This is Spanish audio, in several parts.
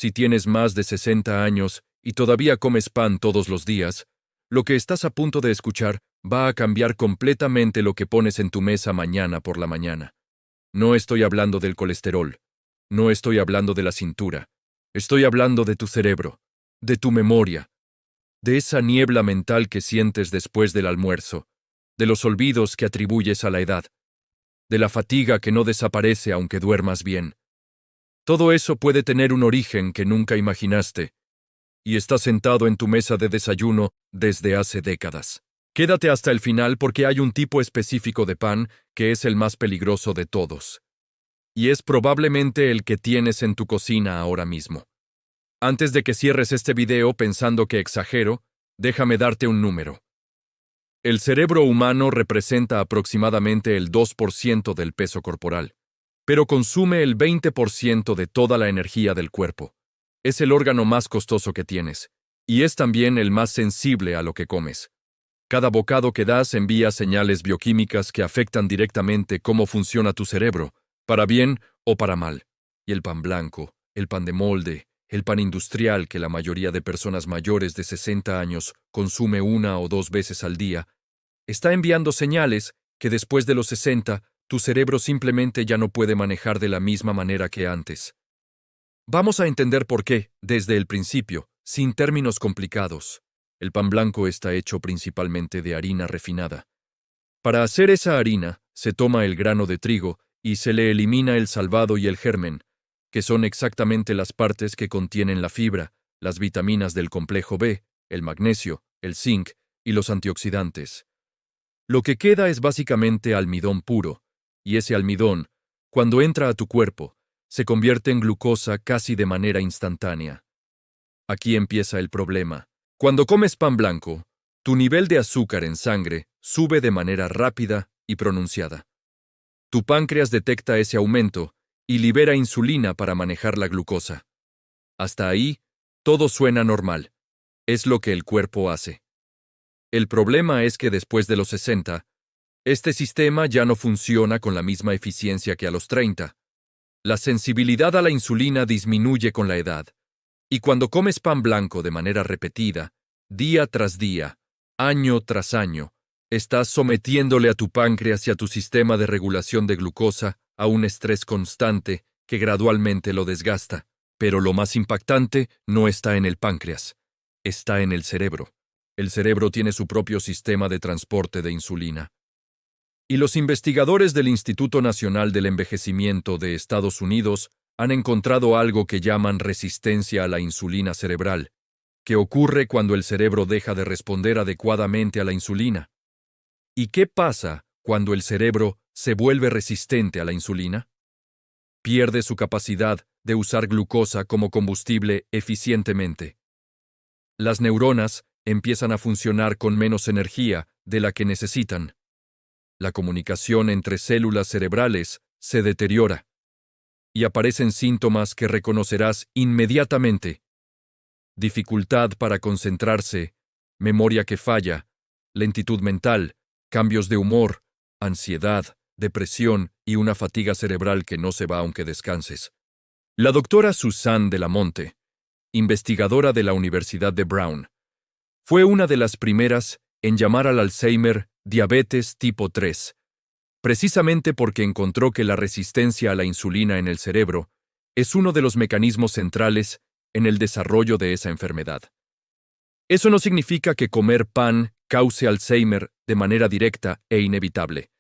Si tienes más de 60 años y todavía comes pan todos los días, lo que estás a punto de escuchar va a cambiar completamente lo que pones en tu mesa mañana por la mañana. No estoy hablando del colesterol. No estoy hablando de la cintura. Estoy hablando de tu cerebro, de tu memoria, de esa niebla mental que sientes después del almuerzo, de los olvidos que atribuyes a la edad, de la fatiga que no desaparece aunque duermas bien. Todo eso puede tener un origen que nunca imaginaste, y está sentado en tu mesa de desayuno desde hace décadas. Quédate hasta el final porque hay un tipo específico de pan que es el más peligroso de todos. Y es probablemente el que tienes en tu cocina ahora mismo. Antes de que cierres este video pensando que exagero, déjame darte un número. El cerebro humano representa aproximadamente el 2% del peso corporal, pero consume el 20% de toda la energía del cuerpo. Es el órgano más costoso que tienes, y es también el más sensible a lo que comes. Cada bocado que das envía señales bioquímicas que afectan directamente cómo funciona tu cerebro, para bien o para mal. Y el pan blanco, el pan de molde, el pan industrial que la mayoría de personas mayores de 60 años consume 1 o 2 veces al día, está enviando señales que después de los 60 tu cerebro simplemente ya no puede manejar de la misma manera que antes. Vamos a entender por qué, desde el principio, sin términos complicados. El pan blanco está hecho principalmente de harina refinada. Para hacer esa harina, se toma el grano de trigo y se le elimina el salvado y el germen, que son exactamente las partes que contienen la fibra, las vitaminas del complejo B, el magnesio, el zinc y los antioxidantes. Lo que queda es básicamente almidón puro, y ese almidón, cuando entra a tu cuerpo, se convierte en glucosa casi de manera instantánea. Aquí empieza el problema. Cuando comes pan blanco, tu nivel de azúcar en sangre sube de manera rápida y pronunciada. Tu páncreas detecta ese aumento y libera insulina para manejar la glucosa. Hasta ahí, todo suena normal. Es lo que el cuerpo hace. El problema es que después de los 60, este sistema ya no funciona con la misma eficiencia que a los 30. La sensibilidad a la insulina disminuye con la edad. Y cuando comes pan blanco de manera repetida, día tras día, año tras año, estás sometiéndole a tu páncreas y a tu sistema de regulación de glucosa a un estrés constante que gradualmente lo desgasta. Pero lo más impactante no está en el páncreas, está en el cerebro. El cerebro tiene su propio sistema de transporte de insulina. Y los investigadores del Instituto Nacional del Envejecimiento de Estados Unidos han encontrado algo que llaman resistencia a la insulina cerebral, que ocurre cuando el cerebro deja de responder adecuadamente a la insulina. ¿Y qué pasa cuando el cerebro se vuelve resistente a la insulina? Pierde su capacidad de usar glucosa como combustible eficientemente. Las neuronas empiezan a funcionar con menos energía de la que necesitan. La comunicación entre células cerebrales se deteriora. Y aparecen síntomas que reconocerás inmediatamente. Dificultad para concentrarse, memoria que falla, lentitud mental, cambios de humor, ansiedad, depresión y una fatiga cerebral que no se va aunque descanses. La doctora Suzanne de la Monte, investigadora de la Universidad de Brown, fue una de las primeras en llamar al Alzheimer diabetes tipo 3, precisamente porque encontró que la resistencia a la insulina en el cerebro es uno de los mecanismos centrales en el desarrollo de esa enfermedad. Eso no significa que comer pan cause Alzheimer de manera directa e inevitable,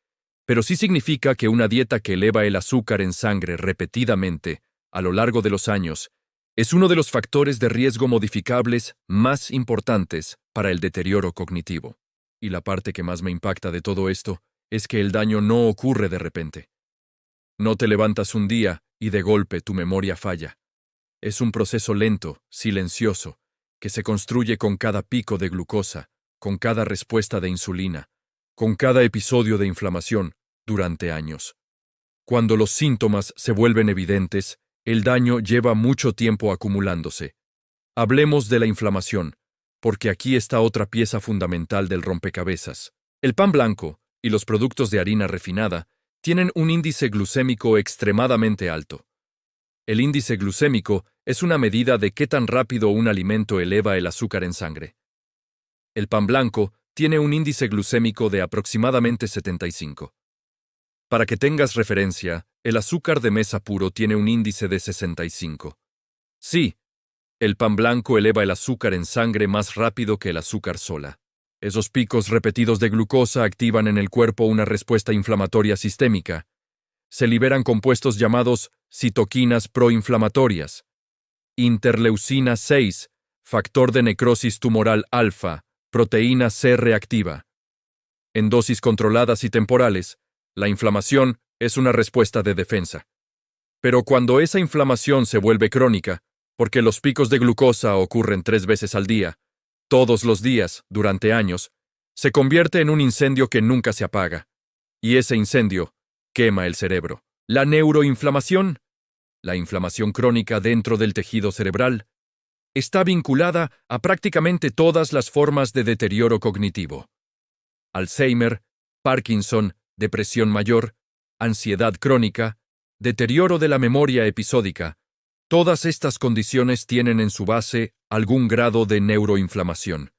pero sí significa que una dieta que eleva el azúcar en sangre repetidamente a lo largo de los años es uno de los factores de riesgo modificables más importantes para el deterioro cognitivo. Y la parte que más me impacta de todo esto es que el daño no ocurre de repente. No te levantas un día y de golpe tu memoria falla. Es un proceso lento, silencioso, que se construye con cada pico de glucosa, con cada respuesta de insulina, con cada episodio de inflamación, durante años. Cuando los síntomas se vuelven evidentes, el daño lleva mucho tiempo acumulándose. Hablemos de la inflamación, porque aquí está otra pieza fundamental del rompecabezas. El pan blanco y los productos de harina refinada tienen un índice glucémico extremadamente alto. El índice glucémico Es una medida de qué tan rápido un alimento eleva el azúcar en sangre. El pan blanco tiene un índice glucémico de aproximadamente 75. Para que tengas referencia, el azúcar de mesa puro tiene un índice de 65. Sí, el pan blanco eleva el azúcar en sangre más rápido que el azúcar sola. Esos picos repetidos de glucosa activan en el cuerpo una respuesta inflamatoria sistémica. Se liberan compuestos llamados citoquinas proinflamatorias, interleucina 6, factor de necrosis tumoral alfa, proteína C reactiva. En dosis controladas y temporales, la inflamación es una respuesta de defensa. Pero cuando esa inflamación se vuelve crónica, porque los picos de glucosa ocurren 3 veces al día, todos los días, durante años, se convierte en un incendio que nunca se apaga. Y ese incendio quema el cerebro. La neuroinflamación, la inflamación crónica dentro del tejido cerebral, está vinculada a prácticamente todas las formas de deterioro cognitivo. Alzheimer, Parkinson, depresión mayor, ansiedad crónica, deterioro de la memoria episódica. Todas estas condiciones tienen en su base algún grado de neuroinflamación.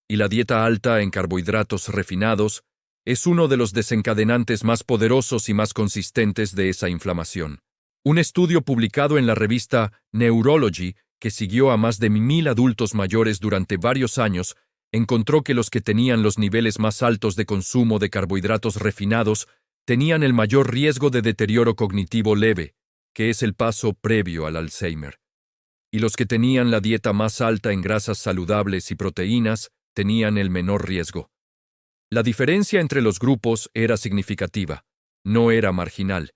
Y la dieta alta en carbohidratos refinados es uno de los desencadenantes más poderosos y más consistentes de esa inflamación. Un estudio publicado en la revista Neurology, que siguió a más de 1,000 adultos mayores durante varios años, encontró que los que tenían los niveles más altos de consumo de carbohidratos refinados tenían el mayor riesgo de deterioro cognitivo leve, que es el paso previo al Alzheimer. Y los que tenían la dieta más alta en grasas saludables y proteínas tenían el menor riesgo. La diferencia entre los grupos era significativa, no era marginal.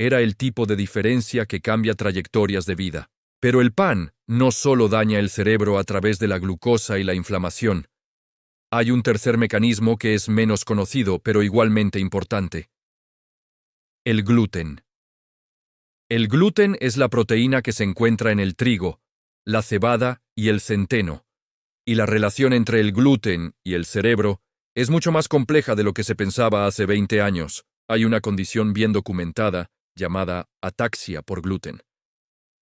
Era el tipo de diferencia que cambia trayectorias de vida. Pero el pan no solo daña el cerebro a través de la glucosa y la inflamación. Hay un tercer mecanismo que es menos conocido, pero igualmente importante. El gluten. El gluten es la proteína que se encuentra en el trigo, la cebada y el centeno. Y la relación entre el gluten y el cerebro es mucho más compleja de lo que se pensaba hace 20 años. Hay una condición bien documentada llamada ataxia por gluten,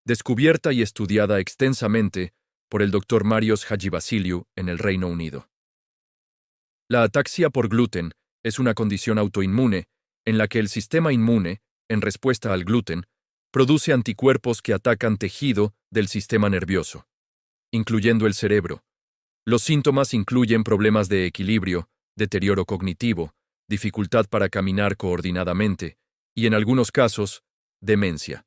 descubierta y estudiada extensamente por el Dr. Marios Hadjivassiliou en el Reino Unido. La ataxia por gluten es una condición autoinmune en la que el sistema inmune, en respuesta al gluten, produce anticuerpos que atacan tejido del sistema nervioso, incluyendo el cerebro. Los síntomas incluyen problemas de equilibrio, deterioro cognitivo, dificultad para caminar coordinadamente y, en algunos casos, demencia.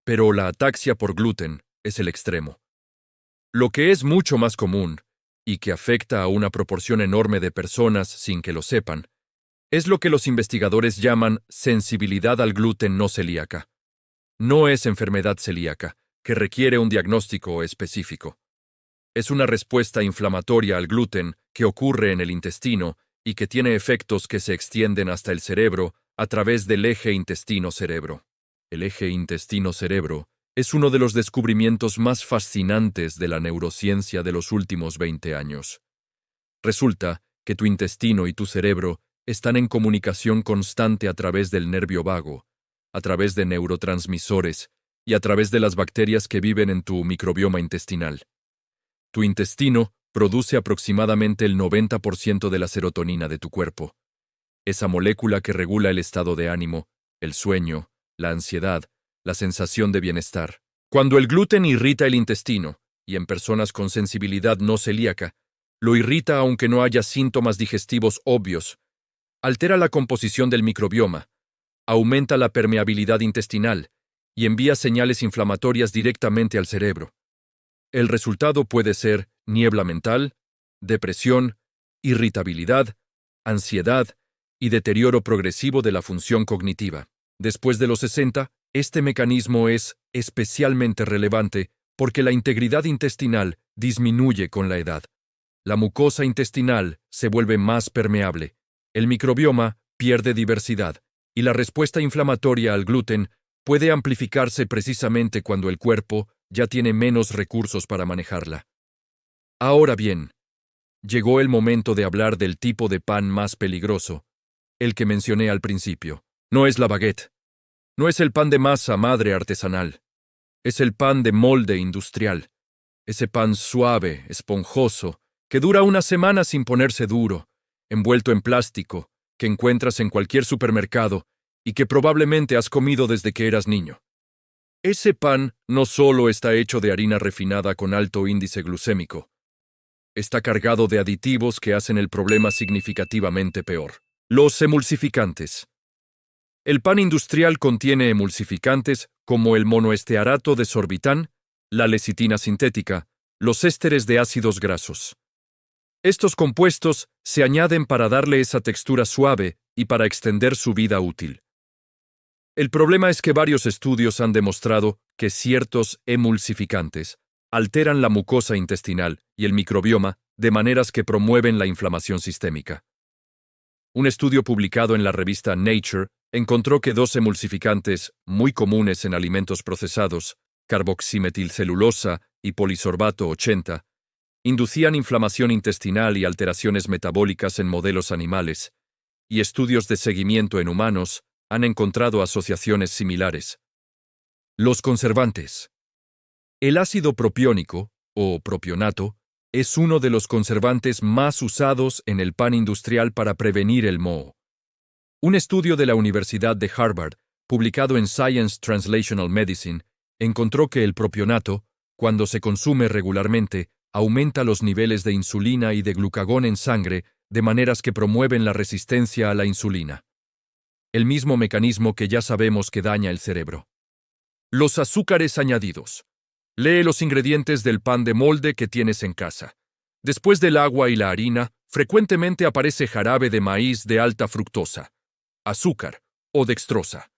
Pero la ataxia por gluten es el extremo. Lo que es mucho más común, y que afecta a una proporción enorme de personas sin que lo sepan, es lo que los investigadores llaman sensibilidad al gluten no celíaca. No es enfermedad celíaca, que requiere un diagnóstico específico. Es una respuesta inflamatoria al gluten que ocurre en el intestino y que tiene efectos que se extienden hasta el cerebro a través del eje intestino-cerebro. El eje intestino-cerebro es uno de los descubrimientos más fascinantes de la neurociencia de los últimos 20 años. Resulta que tu intestino y tu cerebro están en comunicación constante a través del nervio vago, a través de neurotransmisores y a través de las bacterias que viven en tu microbioma intestinal. Tu intestino produce aproximadamente el 90% de la serotonina de tu cuerpo. Esa molécula que regula el estado de ánimo, el sueño, la ansiedad, la sensación de bienestar. Cuando el gluten irrita el intestino, y en personas con sensibilidad no celíaca, lo irrita aunque no haya síntomas digestivos obvios, altera la composición del microbioma, aumenta la permeabilidad intestinal y envía señales inflamatorias directamente al cerebro. El resultado puede ser niebla mental, depresión, irritabilidad, ansiedad y deterioro progresivo de la función cognitiva. Después de los 60, este mecanismo es especialmente relevante porque la integridad intestinal disminuye con la edad. La mucosa intestinal se vuelve más permeable, el microbioma pierde diversidad y la respuesta inflamatoria al gluten puede amplificarse precisamente cuando el cuerpo ya tiene menos recursos para manejarla. Ahora bien, llegó el momento de hablar del tipo de pan más peligroso, el que mencioné al principio. No es la baguette. No es el pan de masa madre artesanal. Es el pan de molde industrial. Ese pan suave, esponjoso, que dura una semana sin ponerse duro, envuelto en plástico, que encuentras en cualquier supermercado y que probablemente has comido desde que eras niño. Ese pan no solo está hecho de harina refinada con alto índice glucémico, está cargado de aditivos que hacen el problema significativamente peor. Los emulsificantes. El pan industrial contiene emulsificantes como el monoestearato de sorbitán, la lecitina sintética, los ésteres de ácidos grasos. Estos compuestos se añaden para darle esa textura suave y para extender su vida útil. El problema es que varios estudios han demostrado que ciertos emulsificantes alteran la mucosa intestinal y el microbioma de maneras que promueven la inflamación sistémica. Un estudio publicado en la revista Nature encontró que dos emulsificantes muy comunes en alimentos procesados, carboximetilcelulosa y polisorbato 80, inducían inflamación intestinal y alteraciones metabólicas en modelos animales, y estudios de seguimiento en humanos han encontrado asociaciones similares. Los conservantes. El ácido propiónico, o propionato, es uno de los conservantes más usados en el pan industrial para prevenir el moho. Un estudio de la Universidad de Harvard, publicado en Science Translational Medicine, encontró que el propionato, cuando se consume regularmente, aumenta los niveles de insulina y de glucagón en sangre de maneras que promueven la resistencia a la insulina. El mismo mecanismo que ya sabemos que daña el cerebro. Los azúcares añadidos. Lee los ingredientes del pan de molde que tienes en casa. Después del agua y la harina, frecuentemente aparece jarabe de maíz de alta fructosa, azúcar o dextrosa.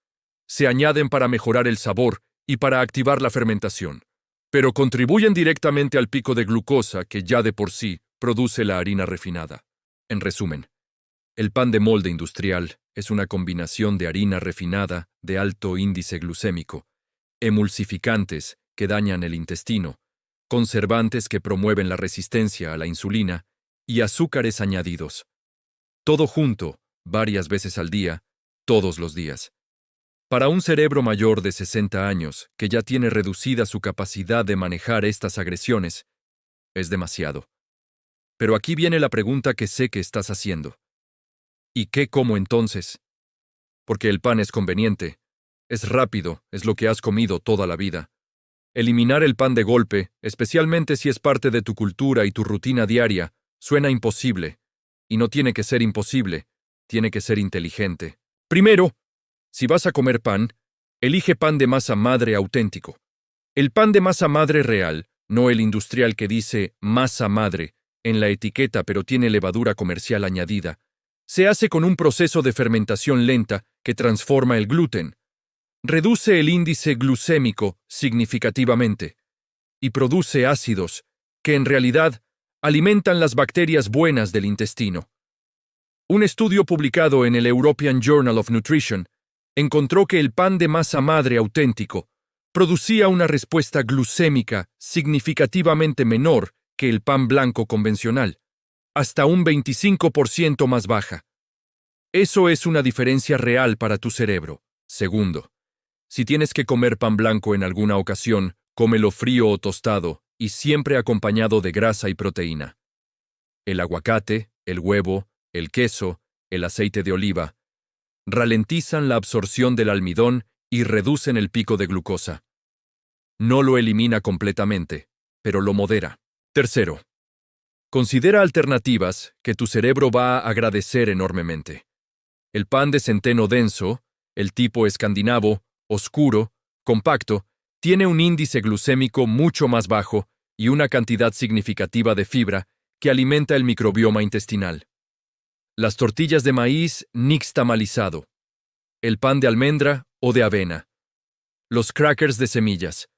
Se añaden para mejorar el sabor y para activar la fermentación, pero contribuyen directamente al pico de glucosa que ya de por sí produce la harina refinada. En resumen, el pan de molde industrial es una combinación de harina refinada de alto índice glucémico, emulsificantes que dañan el intestino, conservantes que promueven la resistencia a la insulina y azúcares añadidos. Todo junto, varias veces al día, todos los días. Para un cerebro mayor de 60 años, que ya tiene reducida su capacidad de manejar estas agresiones, es demasiado. Pero aquí viene la pregunta que sé que estás haciendo. ¿Y qué como entonces? Porque el pan es conveniente, es rápido, es lo que has comido toda la vida. Eliminar el pan de golpe, especialmente si es parte de tu cultura y tu rutina diaria, suena imposible. Y no tiene que ser imposible, tiene que ser inteligente. Primero, si vas a comer pan, elige pan de masa madre auténtico. El pan de masa madre real, no el industrial que dice masa madre en la etiqueta pero tiene levadura comercial añadida, se hace con un proceso de fermentación lenta que transforma el gluten, reduce el índice glucémico significativamente y produce ácidos que en realidad alimentan las bacterias buenas del intestino. Un estudio publicado en el European Journal of Nutrition encontró que el pan de masa madre auténtico producía una respuesta glucémica significativamente menor que el pan blanco convencional, hasta un 25% más baja. Eso es una diferencia real para tu cerebro. Segundo, si tienes que comer pan blanco en alguna ocasión, cómelo frío o tostado y siempre acompañado de grasa y proteína. El aguacate, el huevo, el queso, el aceite de oliva, ralentizan la absorción del almidón y reducen el pico de glucosa. No lo elimina completamente, pero lo modera. Tercero, considera alternativas que tu cerebro va a agradecer enormemente. El pan de centeno denso, el tipo escandinavo, oscuro, compacto, tiene un índice glucémico mucho más bajo y una cantidad significativa de fibra que alimenta el microbioma intestinal. Las tortillas de maíz nixtamalizado, el pan de almendra o de avena, los crackers de semillas.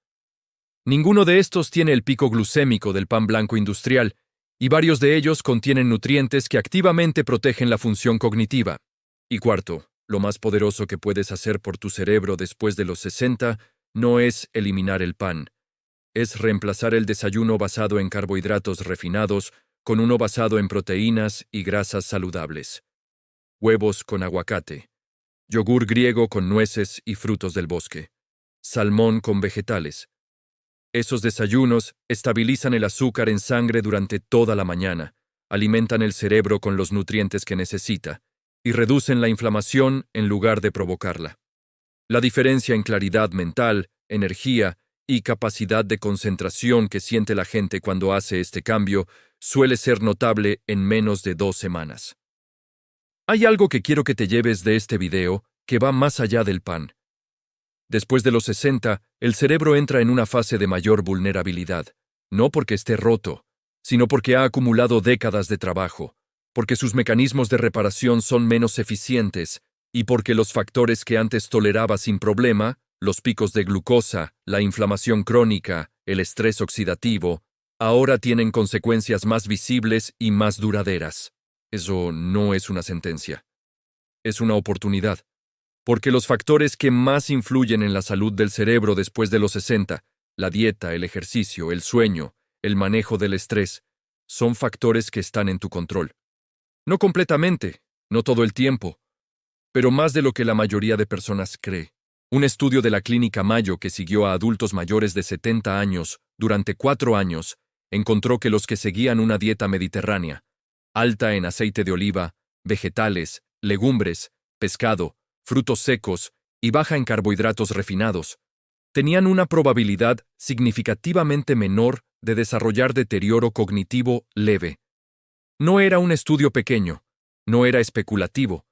Ninguno de estos tiene el pico glucémico del pan blanco industrial, y varios de ellos contienen nutrientes que activamente protegen la función cognitiva. Y cuarto, lo más poderoso que puedes hacer por tu cerebro después de los 60 no es eliminar el pan, es reemplazar el desayuno basado en carbohidratos refinados con uno basado en proteínas y grasas saludables. Huevos con aguacate, yogur griego con nueces y frutos del bosque, salmón con vegetales, Esos desayunos estabilizan el azúcar en sangre durante toda la mañana, alimentan el cerebro con los nutrientes que necesita y reducen la inflamación en lugar de provocarla. La diferencia en claridad mental, energía y capacidad de concentración que siente la gente cuando hace este cambio suele ser notable en menos de 2 semanas. Hay algo que quiero que te lleves de este video que va más allá del pan. Después de los 60, el cerebro entra en una fase de mayor vulnerabilidad, no porque esté roto, sino porque ha acumulado décadas de trabajo, porque sus mecanismos de reparación son menos eficientes y porque los factores que antes toleraba sin problema, los picos de glucosa, la inflamación crónica, el estrés oxidativo, ahora tienen consecuencias más visibles y más duraderas. Eso no es una sentencia. Es una oportunidad. Porque los factores que más influyen en la salud del cerebro después de los 60, la dieta, el ejercicio, el sueño, el manejo del estrés, son factores que están en tu control. No completamente, no todo el tiempo, pero más de lo que la mayoría de personas cree. Un estudio de la Clínica Mayo que siguió a adultos mayores de 70 años durante 4 años encontró que los que seguían una dieta mediterránea, alta en aceite de oliva, vegetales, legumbres, pescado, frutos secos y baja en carbohidratos refinados, tenían una probabilidad significativamente menor de desarrollar deterioro cognitivo leve. No era un estudio pequeño, no era especulativo,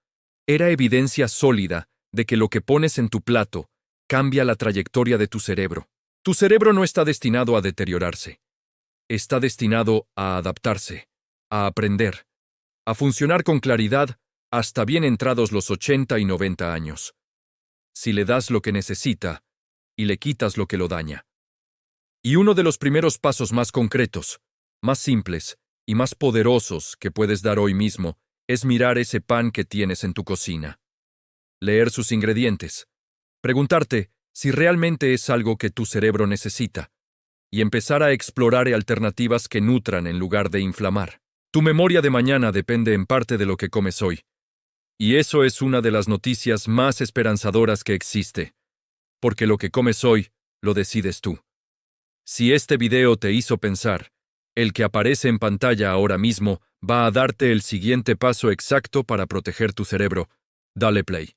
era evidencia sólida de que lo que pones en tu plato cambia la trayectoria de tu cerebro. Tu cerebro no está destinado a deteriorarse, está destinado a adaptarse, a aprender, a funcionar con claridad hasta bien entrados los 80 y 90 años. Si le das lo que necesita y le quitas lo que lo daña. Y uno de los primeros pasos más concretos, más simples y más poderosos que puedes dar hoy mismo es mirar ese pan que tienes en tu cocina. Leer sus ingredientes. Preguntarte si realmente es algo que tu cerebro necesita. Y empezar a explorar alternativas que nutran en lugar de inflamar. Tu memoria de mañana depende en parte de lo que comes hoy. Y eso es una de las noticias más esperanzadoras que existe. Porque lo que comes hoy, lo decides tú. Si este video te hizo pensar, el que aparece en pantalla ahora mismo va a darte el siguiente paso exacto para proteger tu cerebro. Dale play.